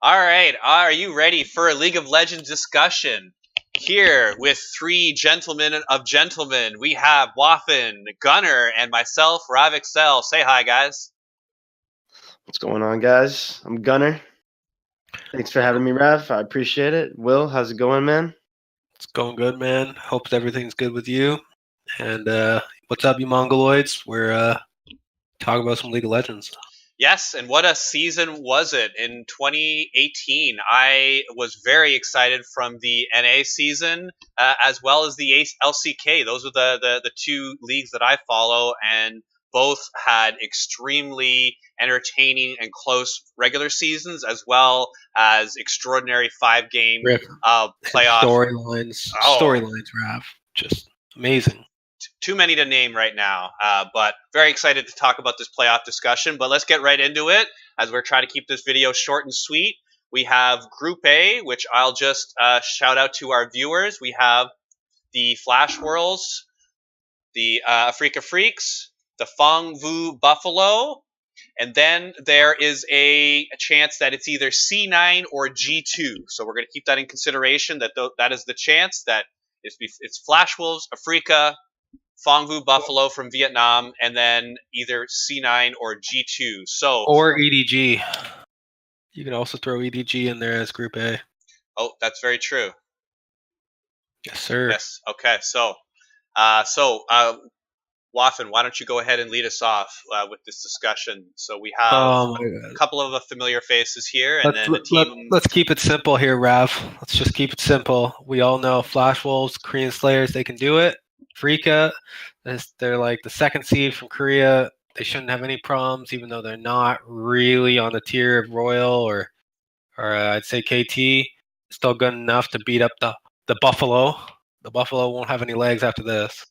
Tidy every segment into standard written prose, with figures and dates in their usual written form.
All right, are you ready for a League of Legends discussion? Here with three gentlemen of gentlemen, we have Waffen, Gunner, and myself, Ravixel. Say hi, guys. What's going on, guys? I'm Gunner. Thanks for having me, Rav. I appreciate it. Will, how's it going, man? It's going good, man. Hope everything's good with you. And what's up, you Mongoloids? We're talking about some League of Legends. Yes, and what a season was it in 2018. I was very excited from the NA season as well as the LCK. Those are the two leagues that I follow, and both had extremely entertaining and close regular seasons as well as extraordinary 5-game playoff storylines. Storylines, Rav. Just amazing. Too many to name right now, but very excited to talk about this playoff discussion. But let's get right into it as we're trying to keep this video short and sweet. We have Group A, which I'll just shout out to our viewers. We have the Flash Worlds, the Afeeca Freaks, the Fong Vu Buffalo, and then there is a chance that it's either C9 or G2. So we're going to keep that in consideration. That is the chance that it's Flash Wolves, Afeeca, Phong Vu Buffalo from Vietnam, and then either C9 or G2. Or EDG. You can also throw EDG in there as Group A. Oh, that's very true. Yes, sir. Yes. Okay. So, Waffen, why don't you go ahead and lead us off with this discussion? So we have a couple of familiar faces here, and then a team. Let's keep it simple here, Rav. Let's just keep it simple. We all know Flash Wolves, Korean Slayers, they can do it. Afeeca, they're like the second seed from Korea. They shouldn't have any problems, even though they're not really on the tier of Royal or I'd say KT. Still good enough to beat up the Buffalo. The Buffalo won't have any legs after this.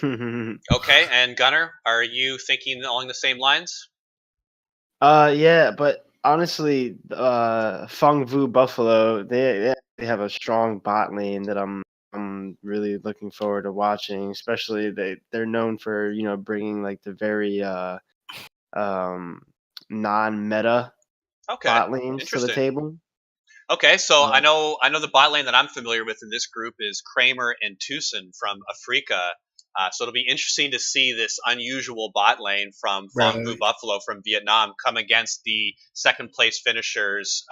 Okay, and Gunner, are you thinking along the same lines? Yeah, but honestly, Fong Vu Buffalo, they have a strong bot lane that I'm really looking forward to watching. Especially they're known for bringing like the very non-meta bot lanes to the table. Okay, so I know the bot lane that I'm familiar with in this group is Kramer and Tucson from Afeeca. So it'll be interesting to see this unusual bot lane from Phong Vu Buffalo from Vietnam come against the second place finishers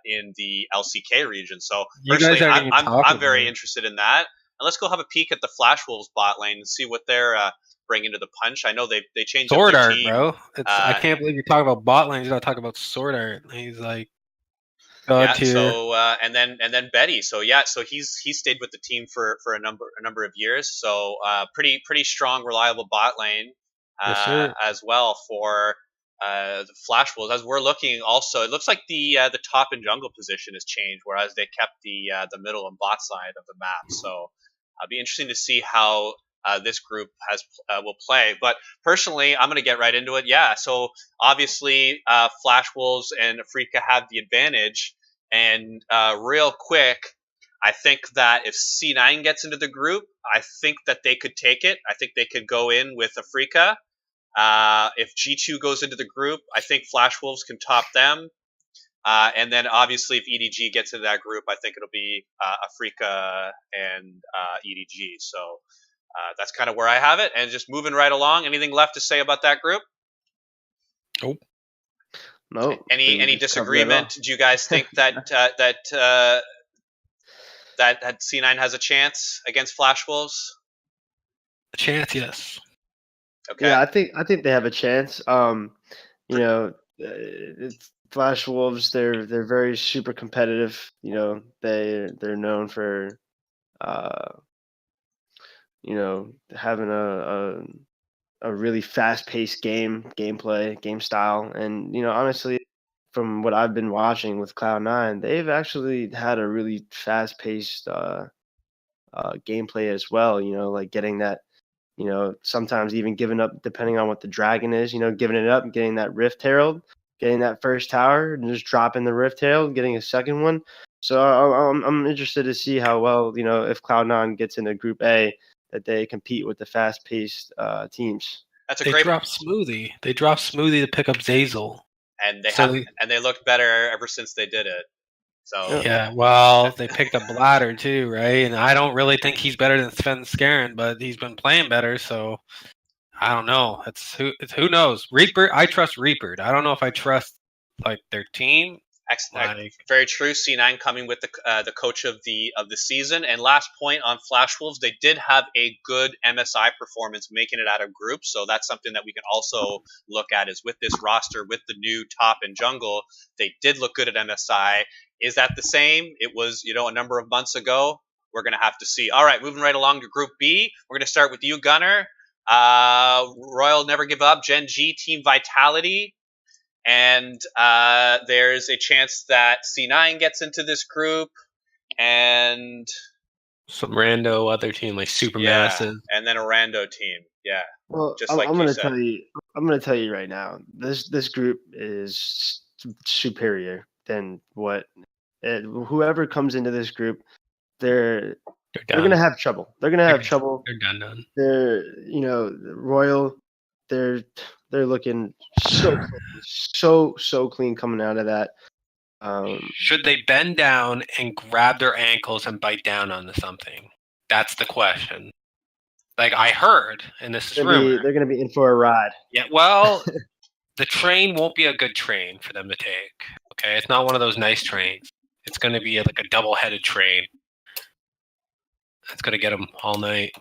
in the LCK region. So personally, I'm very interested in that. And let's go have a peek at the Flash Wolves bot lane and see what they're bringing to the punch. I know they changed Sword up their Art, team. Bro. I can't believe you're talking about bot lanes. You're not talking about Sword Art. He's like. So and then Betty. So he stayed with the team for a number of years. So pretty strong, reliable bot lane as well for the Flash Wolves. As we're looking, also it looks like the top and jungle position has changed, whereas they kept the middle and bot side of the map. So it'll be interesting to see how this group will play. But personally, I'm going to get right into it. Yeah, so obviously Flash Wolves and Afeeca have the advantage. And real quick, I think that if C9 gets into the group, I think that they could take it. I think they could go in with Afeeca. If G2 goes into the group, I think Flash Wolves can top them. And then obviously if EDG gets into that group, I think it'll be Afeeca and EDG. So that's kind of where I have it. And just moving right along, anything left to say about that group? Nope. No. Any disagreement? Do you guys think that that C9 has a chance against Flash Wolves? A chance, yes. Okay. Yeah, I think they have a chance. It's Flash Wolves. They're very super competitive. They're known for having a really fast-paced gameplay, game style. And, honestly, from what I've been watching with Cloud9, they've actually had a really fast-paced gameplay as well, like getting that, sometimes even giving up depending on what the dragon is, giving it up and getting that Rift Herald, getting that first tower and just dropping the Rift Herald, getting a second one. So I'm interested to see how well, if Cloud9 gets into Group A, that they compete with the fast-paced teams. That's They drop Smoothie. They drop Smoothie to pick up Zazel. and they looked better ever since they did it. So yeah, well, they picked up Bladder too, right? And I don't really think he's better than Sven Skaren, but he's been playing better, so I don't know. It's who knows. Reaper, I trust Reaper. I don't know if I trust like their team. Very true. C9 coming with the coach of the season. And last point on Flash Wolves, they did have a good MSI performance, making it out of groups. So that's something that we can also look at. Is with this roster, with the new top and jungle, they did look good at MSI. Is that the same? It was a number of months ago. We're gonna have to see. All right, moving right along to Group B. We're gonna start with you, Gunner. Royal Never Give Up, Gen.G, Team Vitality. And there's a chance that C9 gets into this group, and some rando other team like Supermassive, and then a rando team. Yeah. Well, I'm going to tell you right now. This group is superior than what whoever comes into this group. They're going to have trouble. They're going to have trouble. They're done. They're Royal. They're looking so clean coming out of that. Should they bend down and grab their ankles and bite down onto something? That's the question. Like I heard, and this is rumor, they're going to be in for a ride. Yeah, well, the train won't be a good train for them to take. Okay, it's not one of those nice trains. It's going to be like a double-headed train. It's going to get them all night.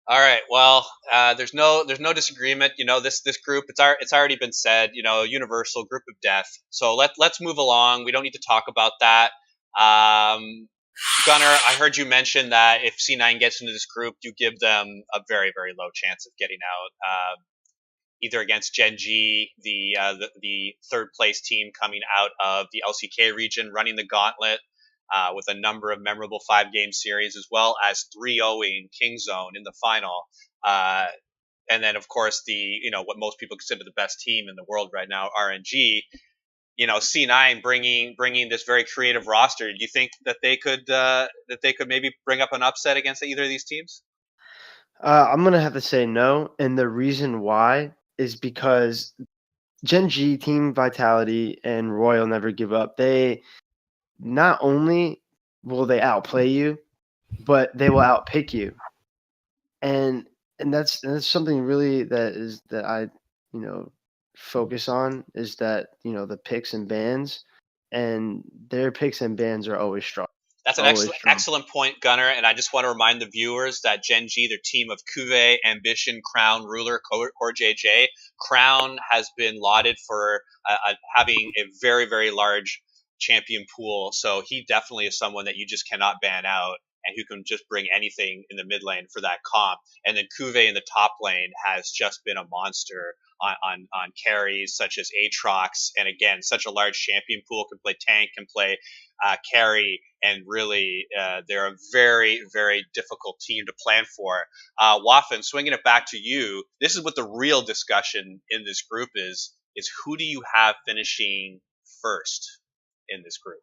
All right. Well, there's no disagreement. This group. It's already been said. Universal group of death. So let's move along. We don't need to talk about that. Gunner, I heard you mention that if C9 gets into this group, you give them a very, very low chance of getting out. Either against Gen.G, the third place team coming out of the LCK region, running the gauntlet. With a number of memorable 5-game series, as well as 3-0ing Kingzone in the final. And then, of course, what most people consider the best team in the world right now, RNG. C9 bringing this very creative roster. Do you think that they could maybe bring up an upset against either of these teams? I'm gonna have to say no, and the reason why is because Gen.G, Team Vitality, and Royal Never Give Up. They not only will they outplay you, but they will outpick you, and that's something really that I focus on, is that the picks and bans, and their picks and bans are always strong. That's an excellent point, Gunner. And I just want to remind the viewers that Gen.G, their team of Cuvée, Ambition, Crown, Ruler, Core JJ. Crown has been lauded for having a very, very large champion pool. So he definitely is someone that you just cannot ban out, and who can just bring anything in the mid lane for that comp. And then Cuvée in the top lane has just been a monster on carries such as Aatrox, and again, such a large champion pool, can play tank, can play carry, and really they're a very, very difficult team to plan for. Waffen, swinging it back to you, this is what the real discussion in this group is who do you have finishing first in this group?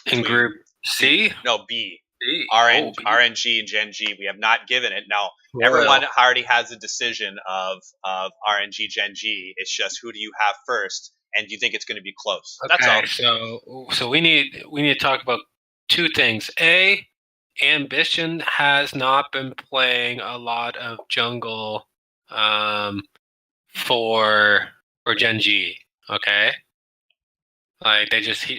In Group C? No, B. B. RNG and Gen.G. We have not given it. Now, everyone already has a decision of RNG, Gen.G. It's just who do you have first, and do you think it's going to be close? Okay, that's all. So we need to talk about two things. A, Ambition has not been playing a lot of jungle for Gen.G. Okay. Like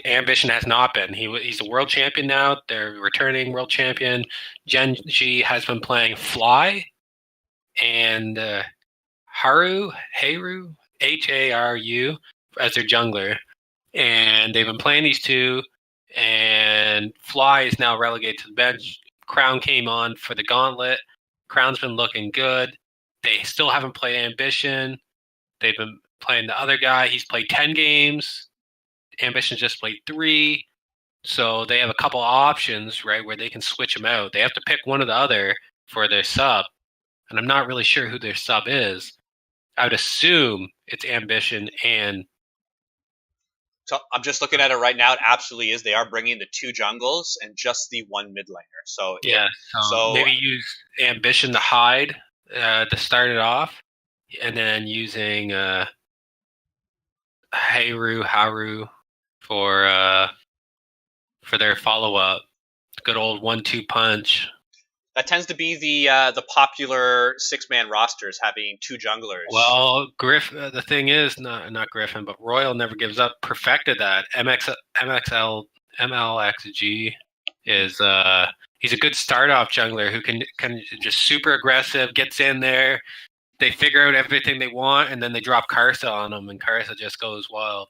Ambition has not been. He's a world champion now. They're returning world champion. Gen.G has been playing Fly and Haru Haru as their jungler, and they've been playing these two. And Fly is now relegated to the bench. Crown came on for the gauntlet. Crown's been looking good. They still haven't played Ambition. They've been playing the other guy. He's played 10 games. Ambition just played 3, so they have a couple options, right, where they can switch them out. They have to pick one or the other for their sub, and I'm not really sure who their sub is. I would assume it's Ambition and... So I'm just looking at it right now. It absolutely is. They are bringing the 2 jungles and just the 1 mid laner. So yeah, so maybe use Ambition to hide to start it off, and then using Haru for their follow-up. Good old 1-2 punch. That tends to be the popular 6-man rosters, having 2 junglers. Well, the thing is, not Griffin, but Royal never gives up. Perfected that. MLXG is he's a good start-off jungler who can just super aggressive, gets in there. They figure out everything they want, and then they drop Karsa on him, and Karsa just goes wild.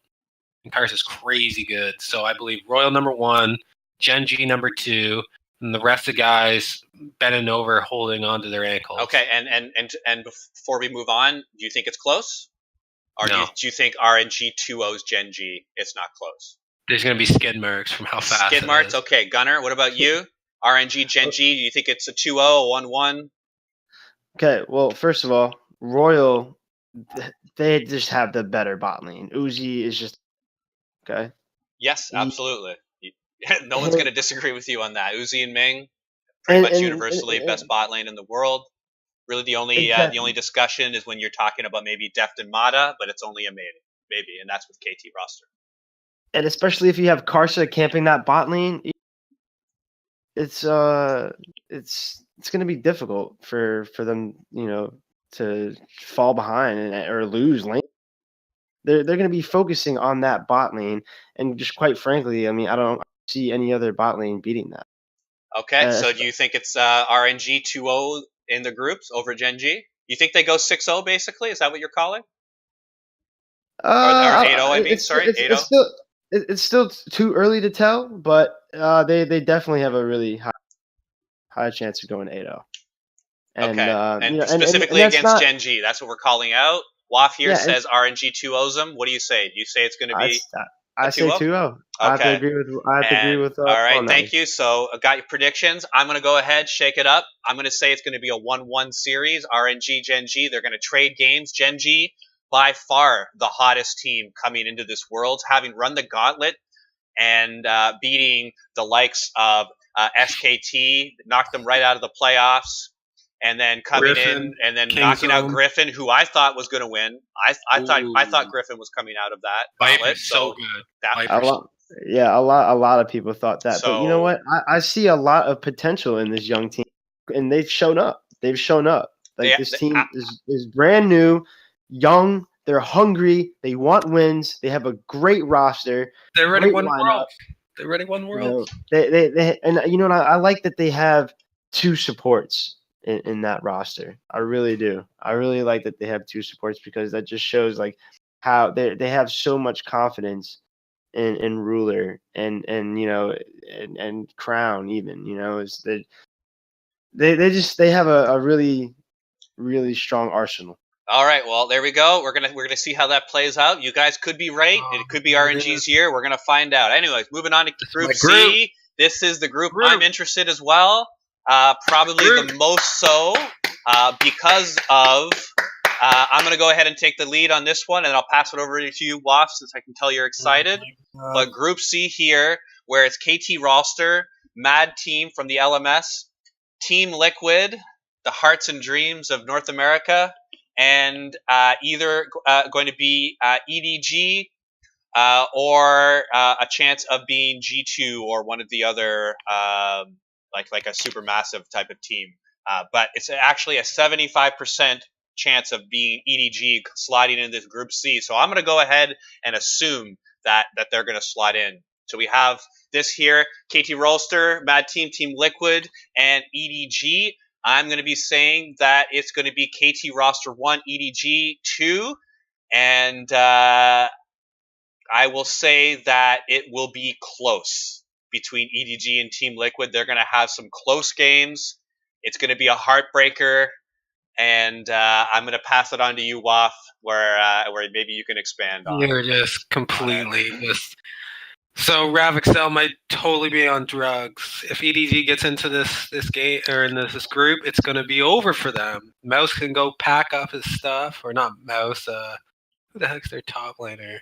And Karsa's crazy good. So I believe Royal number 1, Gen.G number 2, and the rest of the guys bending over, holding onto their ankles. Okay, and before we move on, do you think it's close? Or no. do you think RNG 2-0's Gen.G? It's not close. There's going to be skid marks from how fast skid marks? Okay, Gunnar, what about you? RNG Gen.G, do you think it's a 2-0, a 1-1? Okay, well, first of all, Royal, they just have the better bot lane. Uzi is just okay. Yes, absolutely. No one's going to disagree with you on that. Uzi and Ming, pretty much universally best bot lane in the world. Really, the only discussion is when you're talking about maybe Deft and Mata, but it's only a maybe, and that's with KT roster. And especially if you have Karsa camping that bot lane, it's going to be difficult for them, to fall behind or lose lane. They're going to be focusing on that bot lane, and just quite frankly, I mean, I don't see any other bot lane beating that. Okay, so do you think it's RNG 2-0 in the groups over Gen.G? You think they go 6-0 basically? Is that what you're calling? Or 8-0, I mean, sorry, 8-0? It's still too early to tell, but they definitely have a really high chance of going 8-0. And specifically against Gen.G, that's what we're calling out. Waff here says RNG 2-0's them. What do you say? Do you say it's going to be I say 2-0. I have to agree with all right, thank you. So I got your predictions. I'm going to go ahead, shake it up. I'm going to say it's going to be a 1-1 series. RNG, Gen.G, they're going to trade games. Gen.G, by far the hottest team coming into this world, having run the gauntlet and beating the likes of SKT, knocked them right out of the playoffs. And then coming in and then knocking out Griffin, who I thought was going to win. I thought Griffin was coming out of that gauntlet. So good. A lot of people thought that. But you know what? I see a lot of potential in this young team, and they've shown up. Like this team is brand new, young. They're hungry. They want wins. They have a great roster. They're ready to win world. They're ready to win world. They and I like that they have 2 supports in that roster. I really do. I really like that they have 2 supports, because that just shows like how they have so much confidence in Ruler and Crown even. Is that they have a really, really strong arsenal. All right, well, there we go. We're gonna see how that plays out. You guys could be right. It could be RNG's year. We're gonna find out. Anyways, moving on to Group C. This is the group I'm interested as well. Probably the most so because of I'm going to go ahead and take the lead on this one, and I'll pass it over to you, Waff, since I can tell you're excited. But Group C here, where it's KT roster, Mad Team from the LMS, Team Liquid, the hearts and dreams of North America, and either going to be EDG or a chance of being G2 or one of the other like a super massive type of team. But it's actually a 75% chance of being EDG sliding into this Group C. So I'm going to go ahead and assume that they're going to slide in. So we have this here, KT Roster, Mad Team, Team Liquid, and EDG. I'm going to be saying that it's going to be KT Roster 1, EDG 2. And I will say that it will be close between EDG and Team Liquid. They're going to have some close games. It's going to be a heartbreaker. And I'm going to pass it on to you, Waff, where maybe you can expand on. You're just completely just. So Ravixel might totally be on drugs. If EDG gets into this game or in this group, it's going to be over for them. Mouse can go pack up his stuff, or not Mouse. Who the heck's their top laner?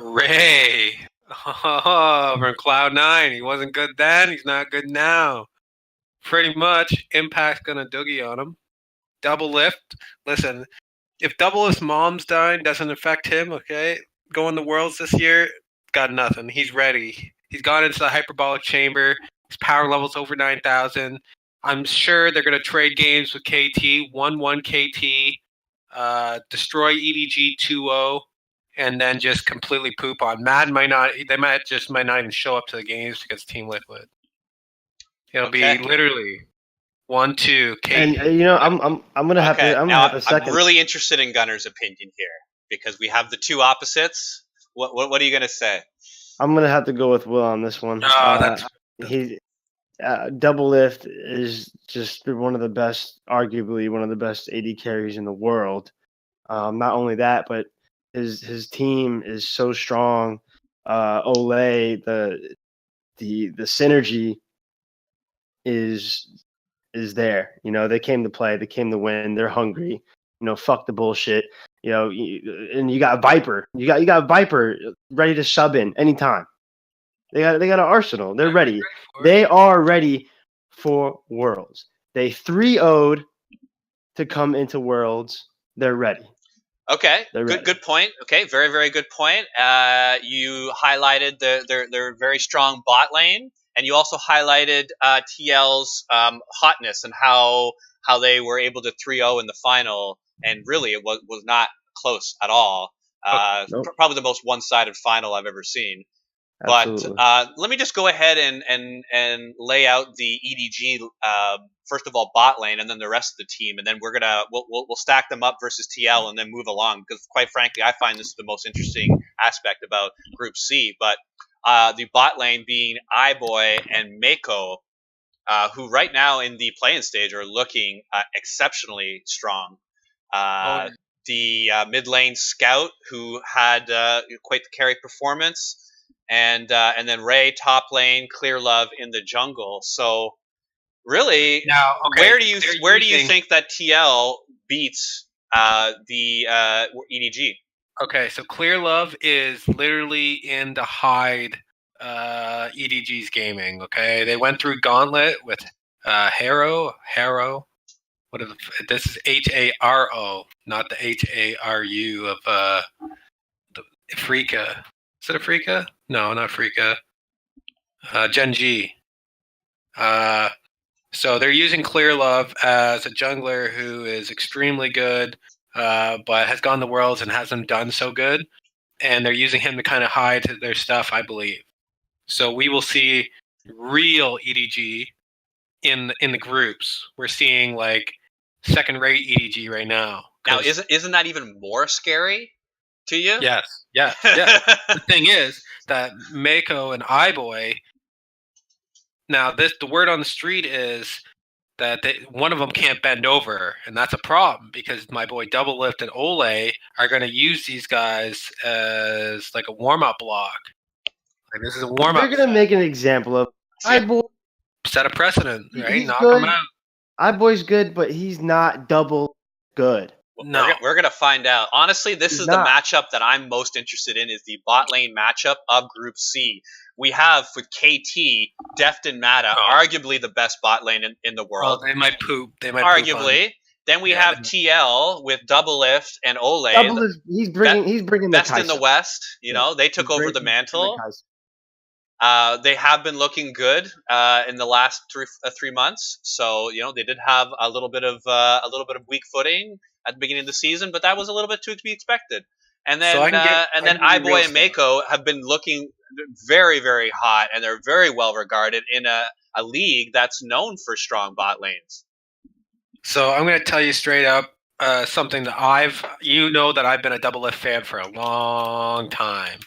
Ray. Oh, from Cloud9. He wasn't good then. He's not good now. Pretty much, Impact's going to doogie on him. Double lift. Listen, if Doublelift's mom's dying doesn't affect him, okay, going to Worlds this year, got nothing. He's ready. He's gone into the hyperbolic chamber. His power level's over 9,000. I'm sure they're going to trade games with KT, 1-1 KT, destroy EDG 2-0, and then just completely poop on. Mad might not even show up to the games against Team Liquid. It'll be literally 1-2 KT. And I'm gonna have to. I'm really interested in Gunner's opinion here because we have the two opposites. What are you gonna say? I'm gonna have to go with Will on this one. Doublelift is just one of the best, arguably one of the best AD carries in the world. Not only that, but his team is so strong. Olay, the synergy is there. They came to play, they came to win, they're hungry. Fuck the bullshit. And you got Viper. You got Viper ready to sub in anytime. They got an arsenal. They're ready. They are ready for Worlds. They 3-0'd to come into Worlds. They're ready. Okay, good point. Okay, very, very good point. You highlighted their very strong bot lane, and you also highlighted TL's hotness and how they were able to 3-0 in the final, and really it was not close at all. Probably the most one-sided final I've ever seen. Absolutely. But let me just go ahead and lay out the EDG first of all bot lane, and then the rest of the team, and then we'll stack them up versus TL, and then move along. Because quite frankly, I find this is the most interesting aspect about Group C. But the bot lane being iBoy and Mako, who right now in the play-in stage are looking exceptionally strong. The mid lane Scout, who had quite the carry performance. And then Ray top lane, Clear Love in the jungle. So really, now, where do you think that TL beats the EDG? Okay, so Clear Love is literally in the hide EDG's gaming. Okay, they went through Gauntlet with Harrow. This is Haro, not the Haru of the Afeeca. Is it Afeeca? No, not Afeeca. Gen.G. So they're using Clear Love as a jungler who is extremely good, but has gone to Worlds and hasn't done so good. And they're using him to kind of hide their stuff, I believe. So we will see real EDG in the groups. We're seeing like second-rate EDG right now. Now, isn't that even more scary to you? Yes. The thing is that Mako and iBoy. Now, the word on the street is that one of them can't bend over, and that's a problem because my boy Doublelift and Olay are going to use these guys as like a warm-up block. Like this is a warm-up. They're going to make an example of iBoy. Set a precedent, right? Knock him out. iBoy's good, but he's not double good. No. We're going to find out. Honestly, this is the matchup that I'm most interested in is the bot lane matchup of Group C. We have with KT, Deft and Mata, arguably the best bot lane in the world. Well, they might poop. Arguably. Then we have TL with Doublelift and Olay. Doublelift, he's bringing best the in the West. They took over the mantle. They have been looking good in the last 3 months. So they did have a little bit of weak footing at the beginning of the season, but that was a little bit to be expected. And then iBoy and Mako have been looking very, very hot, and they're very well regarded in a league that's known for strong bot lanes. So I'm going to tell you straight up something that I've been a Doublelift fan for a long time.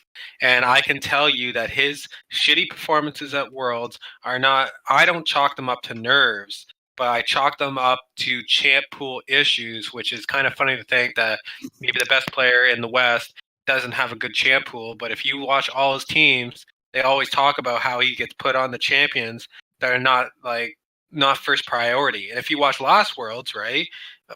And I can tell you that his shitty performances at Worlds are not, I don't chalk them up to nerves, but I chalk them up to champ pool issues, which is kind of funny to think that maybe the best player in the West doesn't have a good champ pool. But if you watch all his teams, they always talk about how he gets put on the champions that are not first priority. And if you watch last Worlds, right,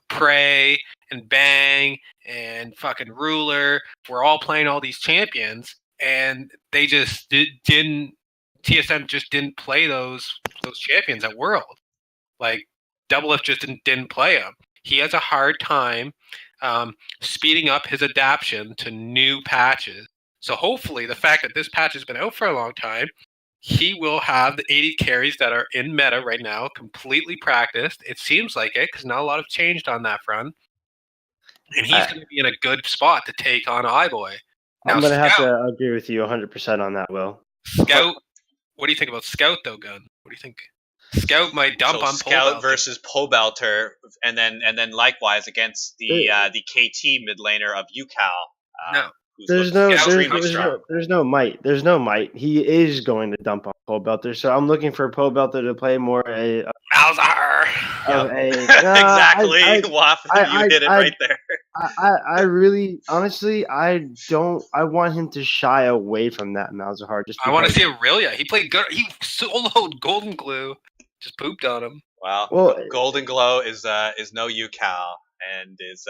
Prey and Bang and fucking Ruler, we're all playing all these champions, and they just didn't. TSM just didn't play those champions at World. Like Doublelift just didn't play him. He has a hard time speeding up his adaptation to new patches. So hopefully, the fact that this patch has been out for a long time, he will have the 80 carries that are in meta right now completely practiced. It seems like it, because not a lot have changed on that front. And he's going to be in a good spot to take on iBoy. Now, I'm going to have to agree with you 100% on that, Will. Scout, what do you think about Scout, though, Gun? What do you think? Scout might dump on Scout versus Pobelter, and then likewise against the KT mid laner of UCal. No. There's no might. There's no might. He is going to dump on Pobelter. So I'm looking for Pobelter to play more a Malzahar. Exactly. Waff, you hit it right there. I really, honestly, I want him to shy away from that Malzahar. I want to see Aurelia. He played good. He soloed Golden Glue. Just pooped on him. Well, Golden Glow is no UCal. And is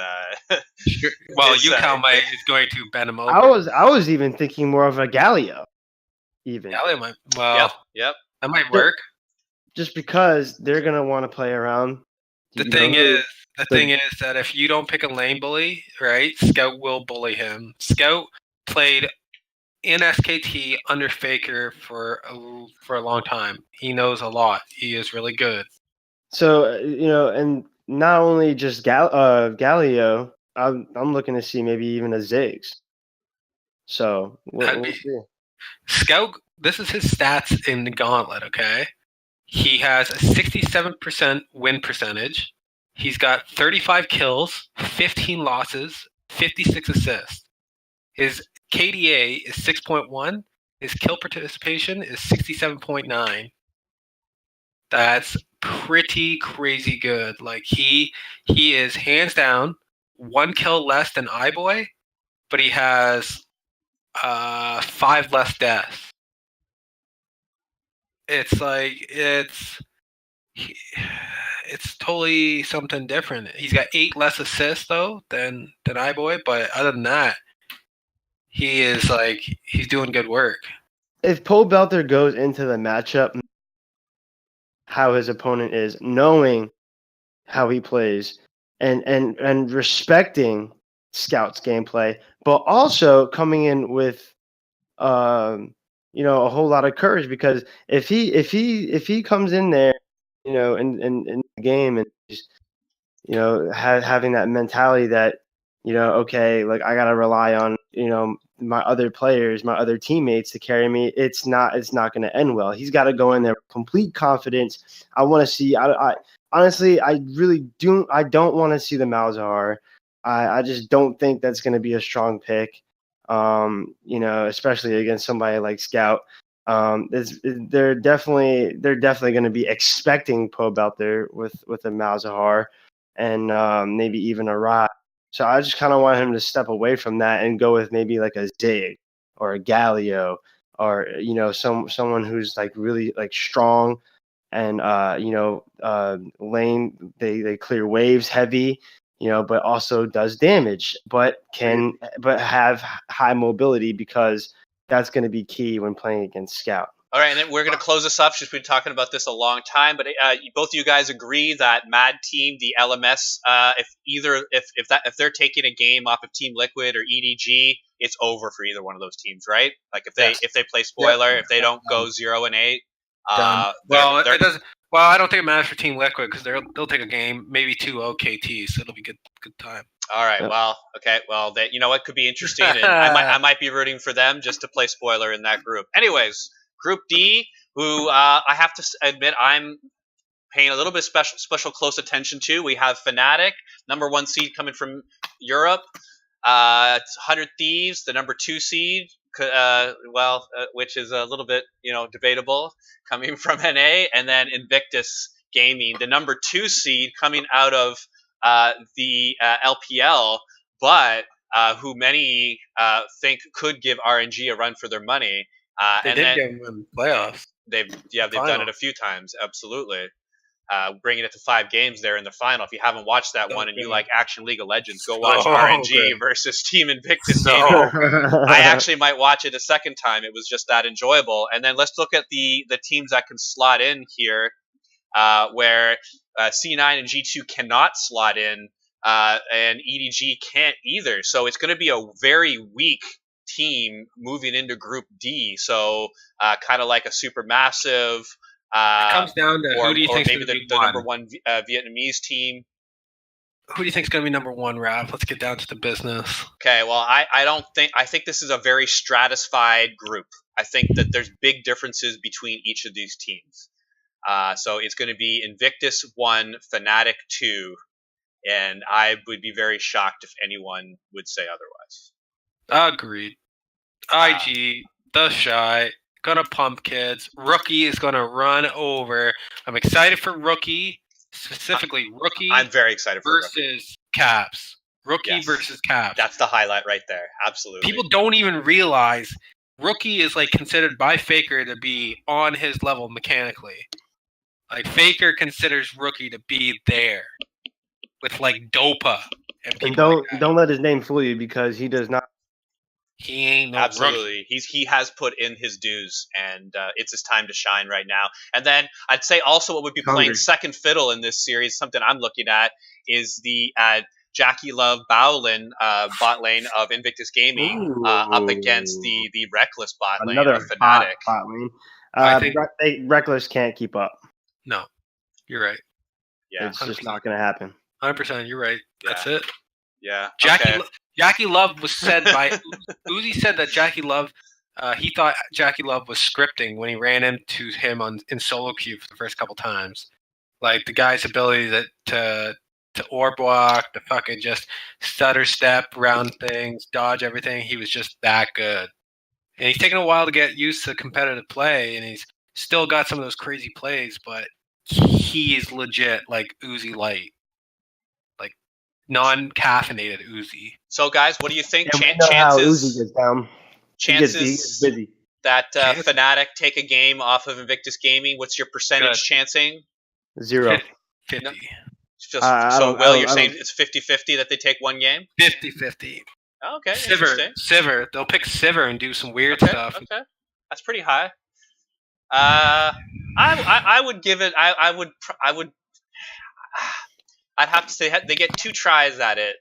UCal is going to bend him over. I was even thinking more of a Galio. Galio might yep. That might work. Just because they're gonna want to play around. The thing is that if you don't pick a lane bully, right, Scout will bully him. Scout played in SKT under Faker for a long time. He knows a lot. He is really good. So and not only just Galio, I'm looking to see maybe even a Ziggs. So we'll see. Scout, this is his stats in the Gauntlet, okay? He has a 67% win percentage. He's got 35 kills, 15 losses, 56 assists. His KDA is 6.1. His kill participation is 67.9. That's pretty crazy good. Like he is hands down 1 kill less than iBoy, but he has 5 less deaths. It's like it's totally something different. He's got 8 less assists though than iBoy, but other than that, he's doing good work. If Pobelter goes into the matchup how his opponent is, knowing how he plays, and respecting Scout's gameplay, but also coming in with a whole lot of courage, because if he comes in there, in the game and just, having that mentality that, okay, like I gotta rely on, my other players, my other teammates to carry me, it's not going to end well. He's got to go in there with complete confidence. I want to see. I honestly, I don't want to see the Malzahar. I just don't think that's going to be a strong pick. Especially against somebody like Scout. They're definitely going to be expecting Pobelter with a Malzahar and maybe even a Rod. So I just kind of want him to step away from that and go with maybe like a Zig or a Galio, or someone who's like really like strong and lane, they clear waves heavy, but also does damage, but have high mobility, because that's going to be key when playing against Scout. All right, and then we're going to close this up. Just been talking about this a long time, but both of you guys agree that Mad Team, the LMS, if they're taking a game off of Team Liquid or EDG, it's over for either one of those teams, right? Like if they play spoiler, if they don't go 0-8, it doesn't. Well, I don't think it matters for Team Liquid, because they'll take a game, maybe 2 OKTs, so it'll be good time. All right. Yep. Well, okay. Well, what could be interesting, and I might be rooting for them just to play spoiler in that group. Anyways. Group D, who I have to admit I'm paying a little bit special close attention to. We have FNatic, number 1 seed coming from Europe. 100 Thieves, the number 2 seed, which is a little bit debatable, coming from NA, and then Invictus Gaming, the number 2 seed coming out of the LPL, but who many think could give RNG a run for their money. They did get them in playoffs. They've done it a few times, absolutely. Bringing it to 5 games there in the final. If you haven't watched that one and you like Action League of Legends, go watch RNG versus Team Invictus Gaming. I actually might watch it a second time. It was just that enjoyable. And then let's look at the teams that can slot in here, where C9 and G2 cannot slot in and EDG can't either. So it's going to be a very weak team moving into Group D. So kind of like a supermassive. It comes down to or, who do you or think maybe the number one Vietnamese team. Who do you think is going to be number one, Raph? Let's get down to the business. Okay, well, I think this is a very stratified group. I think that there's big differences between each of these teams. So it's going to be Invictus 1, FNatic 2, and I would be very shocked if anyone would say otherwise. Agreed. IG, the Shy, gonna pump kids. Rookie is gonna run over. I'm excited for Rookie, specifically Rookie. I'm very excited for versus Caps. Rookie versus Caps. That's the highlight right there. Absolutely. People don't even realize Rookie is like considered by Faker to be on his level mechanically. Like Faker considers Rookie to be there with like Dopa and don't let his name fool you because he does not. He ain't no absolutely. Rookie. He has put in his dues, and it's his time to shine right now. And then I'd say also what would be playing second fiddle in this series, something I'm looking at, is the Jackie Love Bowlin bot lane of Invictus Gaming up against the Reckless bot lane of FNatic. Bot lane. I think Reckless can't keep up. No, you're right. Yeah, it's just not going to happen. 100%. You're right. That's it. Yeah. Jackie Love was said by Uzi said that Jackie Love. He thought Jackie Love was scripting when he ran into him in solo queue for the first couple times. Like the guy's ability to orb walk, to fucking just stutter step around things, dodge everything. He was just that good. And he's taken a while to get used to competitive play, and he's still got some of those crazy plays, but he is legit like Uzi light. Like non-caffeinated Uzi. So guys, what do you think? Chances busy. That FNatic take a game off of Invictus Gaming. What's your percentage chancing? 0. 50. No. So, Will, you're saying it's 50-50 that they take one game? 50-50. Okay, interesting. Sivir. They'll pick Sivir and do some weird stuff. Okay, that's pretty high. I would give it. I'd have to say they get 2 tries at it.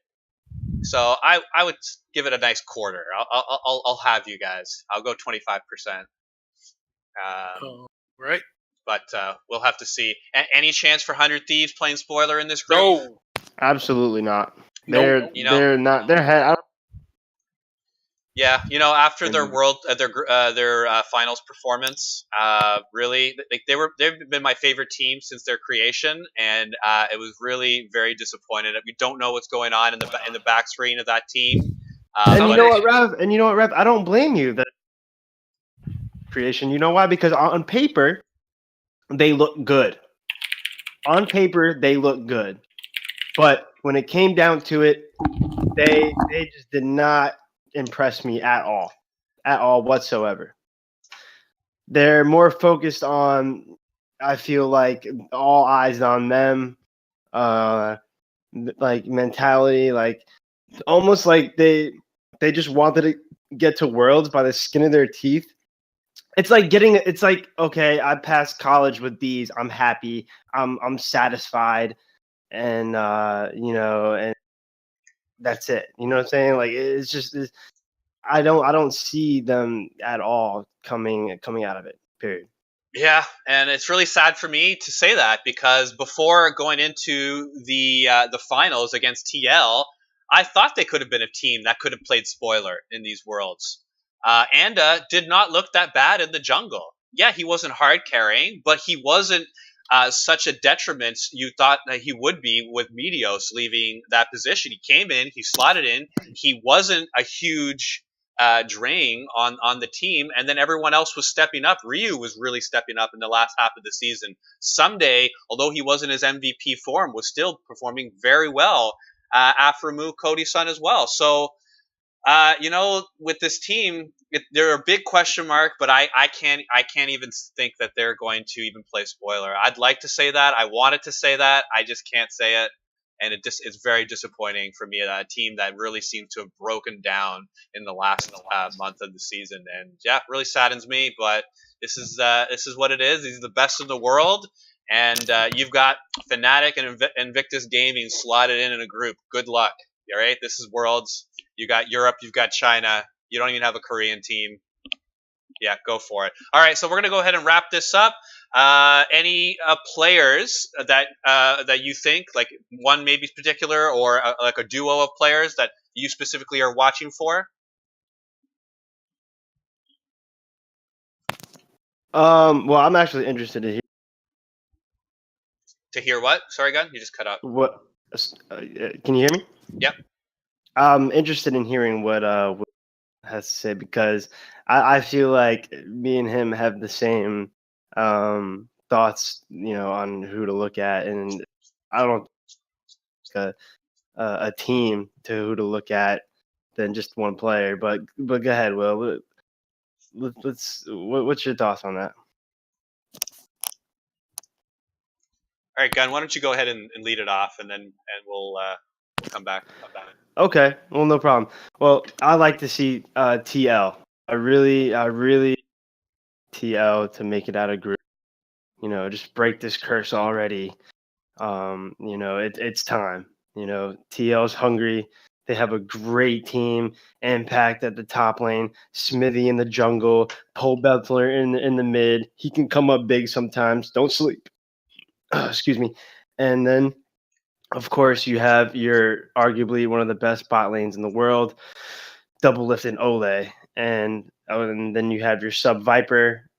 So I would give it a nice quarter. I'll have you guys. I'll go 25%. Right. But we'll have to see. Any chance for 100 Thieves playing spoiler in this group? No, absolutely not. They're not. They're Yeah, after their their finals performance, really, they've been my favorite team since their creation, and it was really very disappointed. We don't know what's going on in the back screen of that team. And you know what, Rev? I don't blame you that creation. You know why? Because on paper, they look good. On paper, they look good, but when it came down to it, they just did not impress me at all whatsoever. They're more focused on, I feel like, all eyes on them, like mentality, like almost like they just wanted to get to Worlds by the skin of their teeth. It's like okay, I passed college with these. I'm happy. I'm satisfied, and and that's it. You know what I'm saying? Like it's just I don't see them at all coming out of it. Period. Yeah, and it's really sad for me to say that because before going into the finals against TL, I thought they could have been a team that could have played spoiler in these Worlds. Anda did not look that bad in the jungle. Yeah, he wasn't hard carrying, but he wasn't such a detriment you thought that he would be with Meteos leaving that position. He came in, he slotted in, he wasn't a huge drain on the team, and then everyone else was stepping up. Ryu was really stepping up in the last half of the season. Someday, although he wasn't his MVP form, was still performing very well. Aframu, Cody-san as well. So, with this team, they're a big question mark, but I can't even think that they're going to even play spoiler. I'd like to say that. I wanted to say that. I just can't say it. And it's very disappointing for me, a team that really seemed to have broken down in the last month of the season. And yeah, really saddens me, but this is what it is. These are the best in the world. and you've got FNatic and Invictus Gaming slotted in a group. Good luck. All right, this is Worlds. You got Europe, you've got China. You don't even have a Korean team. Yeah, go for it. All right, so we're gonna go ahead and wrap this up. Any players that you think, like one maybe particular, or like a duo of players that you specifically are watching for? Well, I'm actually interested to hear. To hear what? Sorry, Gun, you just cut out. What? Can you hear me? Yep. I'm interested in hearing what has to say, because I feel like me and him have the same thoughts, on who to look at, and I don't think a team to who to look at than just one player. But go ahead, Will. What's your thoughts on that? All right, Gun, why don't you go ahead and lead it off, and we'll come back. Okay, well, no problem. Well, I like to see TL. I really TL to make it out of group. Just break this curse already. It's time. TL's hungry. They have a great team. Impact at the top lane. Smithy in the jungle. Pole Bettler in the mid. He can come up big sometimes. Don't sleep. Excuse me. And then, of course, you have your arguably one of the best bot lanes in the world, Double Lift and Ole. And then you have your sub Viper.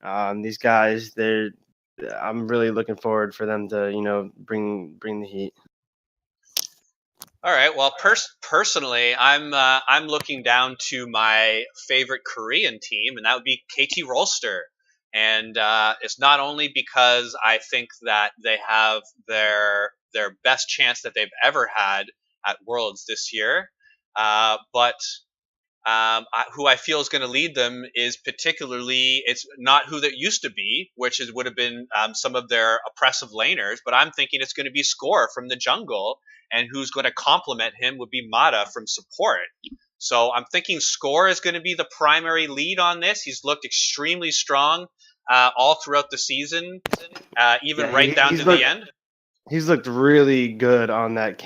These guys, I'm really looking forward for them to, bring the heat. All right. Well, personally, I'm looking down to my favorite Korean team, and that would be KT Rolster. And it's not only because I think that they have their best chance that they've ever had at Worlds this year, but who I feel is going to lead them is particularly, it's not who that used to be, which would have been some of their oppressive laners, but I'm thinking it's going to be Score from the jungle, and who's going to complement him would be Mata from support. So I'm thinking Score is going to be the primary lead on this. He's looked extremely strong all throughout the season, even right down to the end. He's looked really good on that.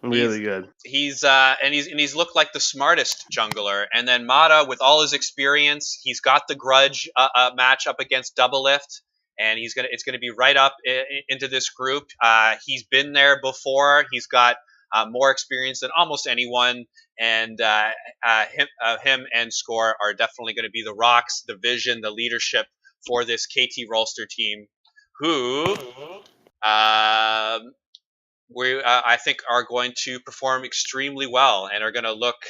Really good. He's looked like the smartest jungler. And then Mata, with all his experience, he's got the grudge match up against Double Lift, and it's gonna be right up into this group. He's been there before. He's got more experience than almost anyone, and him and Score are definitely going to be the rocks, the vision, the leadership for this KT Rolster team, who I think are going to perform extremely well and are going to look.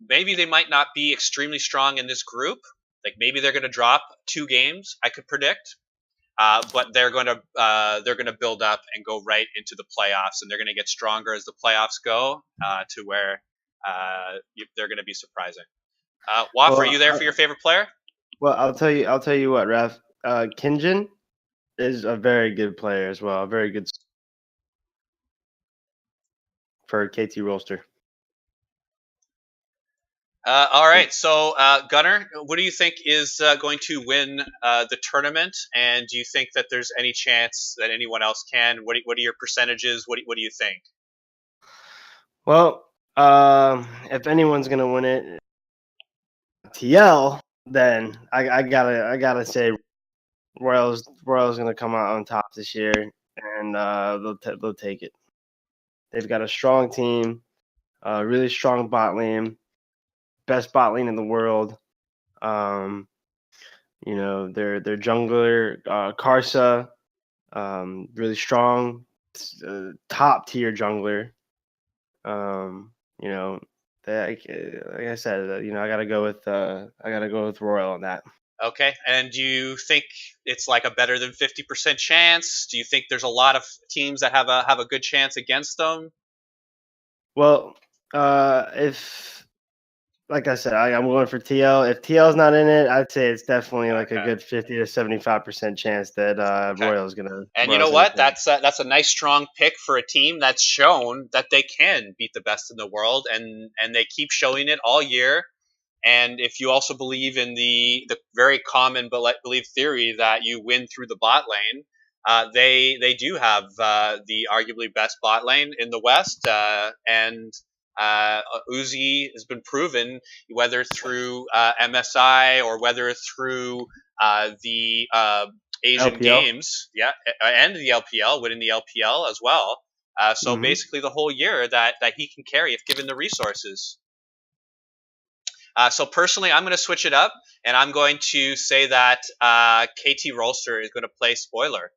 Maybe they might not be extremely strong in this group. Like maybe they're going to drop 2 games. I could predict, but they're going to build up and go right into the playoffs, and they're going to get stronger as the playoffs go to where they're going to be surprising. Waff, are you there for your favorite player? Well, I'll tell you what, Raf. Kinjin is a very good player as well. A very good for KT Rolster. All right, so Gunnar, what do you think is going to win the tournament? And do you think that there's any chance that anyone else can? What are your percentages? What do you think? Well, if anyone's gonna win it, TL, then I gotta say Royals gonna come out on top this year, and they'll take it. They've got a strong team, really strong bot lane, best bot lane in the world. Their jungler Karsa, really strong, top tier jungler. Like I said, I gotta go with Royal on that. Okay, and do you think it's like a better than 50% chance? Do you think there's a lot of teams that have a good chance against them? Well, if like I said, I'm going for TL. If TL's not in it, I'd say it's definitely like a good 50 to 75% chance that Royal's gonna. And you know what? That's a nice strong pick for a team that's shown that they can beat the best in the world, and they keep showing it all year. And if you also believe in the very common belief theory that you win through the bot lane, they do have the arguably best bot lane in the West, and Uzi has been proven, whether through MSI or whether through the Asian LPL. Games, and the LPL, winning the LPL as well. So basically, the whole year that he can carry if given the resources. So personally, I'm going to switch it up, and I'm going to say that KT Rolster is going to play spoiler.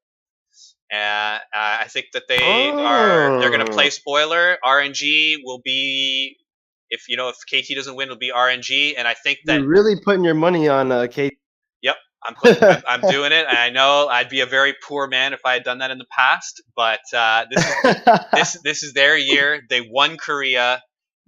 I think that they're going to play spoiler. RNG will be, if KT doesn't win, it'll be RNG, and I think that you're really putting your money on KT. Yep, I'm doing it. I know I'd be a very poor man if I had done that in the past, but this is their year. They won Korea.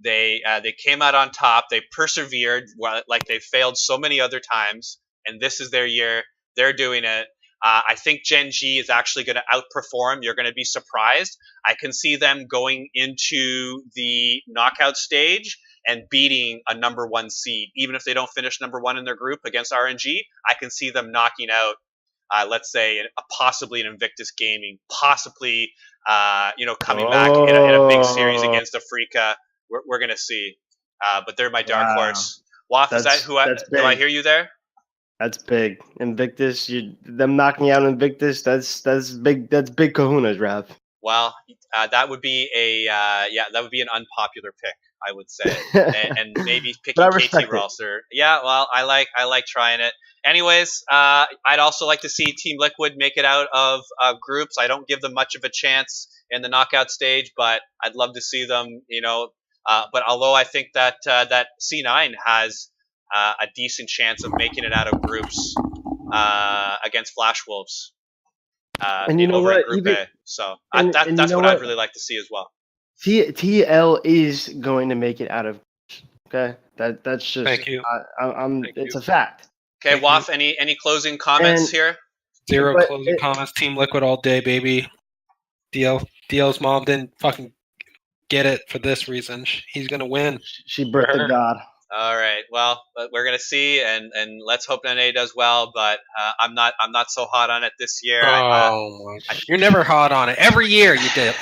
They came out on top. They persevered, like they failed so many other times, and this is their year. They're doing it. I think Gen.G is actually going to outperform. You're going to be surprised. I can see them going into the knockout stage and beating a number 1 seed, even if they don't finish number 1 in their group against RNG. I can see them knocking out, let's say, possibly an Invictus Gaming, possibly coming back in a big series against Afeeca. We're going to see. But they're my dark horse. Waff, is that who do I hear you there? That's big. Invictus, them knocking out Invictus, that's big. That's big kahunas, Rav. Well, that would be that would be an unpopular pick, I would say, and maybe picking KT Rolster. Yeah, well, I like trying it. Anyways, I'd also like to see Team Liquid make it out of groups. I don't give them much of a chance in the knockout stage, but I'd love to see them. But although I think that that C9 has a decent chance of making it out of groups against Flash Wolves. And you know what? So that's what I'd really like to see as well. TL is going to make it out of groups. Okay, that's just. Thank you. It's a fact. Okay, Waff, any closing comments here? Zero closing comments. Team Liquid all day, baby. DL's mom didn't fucking get it for this reason. He's gonna win. She birthed a god. All right. Well, we're gonna see, and let's hope NA does well. But I'm not so hot on it this year. You're never hot on it. Every year you did.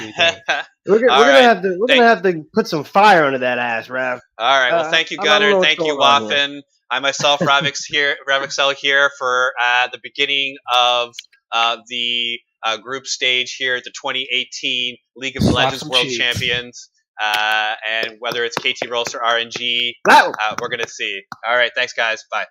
We're gonna have to put some fire under that ass, Rav. All right. Well, thank you, Gunner. Thank you, Waffen. I myself, Ravixel here for the beginning of the group stage here at the 2018 League of Legends World Champions. And whether it's KT Rolster or RNG, we're going to see. All right. Thanks, guys. Bye.